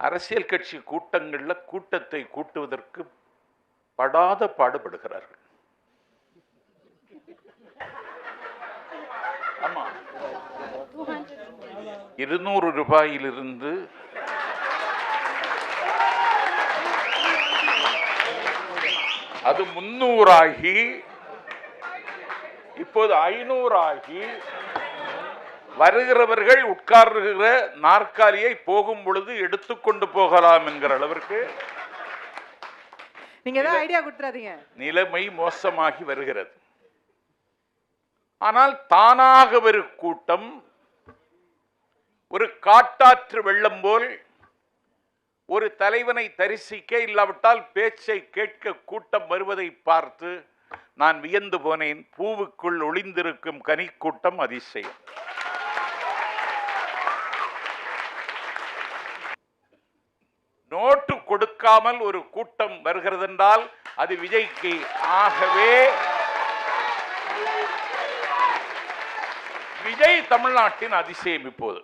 அரசியல் கட்சி கூட்டங்கள்ல கூட்டத்தை கூட்டுவதற்கு படாத பாடுபடுகிறார்கள். ஆமா, 200 ரூபாயிலிருந்து அது 300 ஆகி இப்போது 500 ஆகி வருகிறவர்கள் உட்கார்கிற நாற்காலியை போகும் பொழுது எடுத்துக்கொண்டு போகலாம் என்கிற அளவிற்கு நீங்க ஏதாவது ஐடியா கொடுத்துறாதீங்க. நிலைமை மோசமாகி வருகிறது. ஆனால் தானாக ஒரு கூட்டம் ஒரு காட்டாற்று வெள்ளம் போல் ஒரு தலைவனை தரிசிக்க இல்லாவிட்டால் பேச்சை கேட்க கூட்டம் வருவதை பார்த்து நான் வியந்து போனேன். பூவுக்குள் ஒளிந்திருக்கும் கனி கூட்டம் அதிசயம். நோட்டு கொடுக்காமல் ஒரு கூட்டம் வருகிறது என்றால் அது விஜய்க்கு. ஆகவே விஜய் தமிழ்நாட்டின் அதிசயம் இப்போது.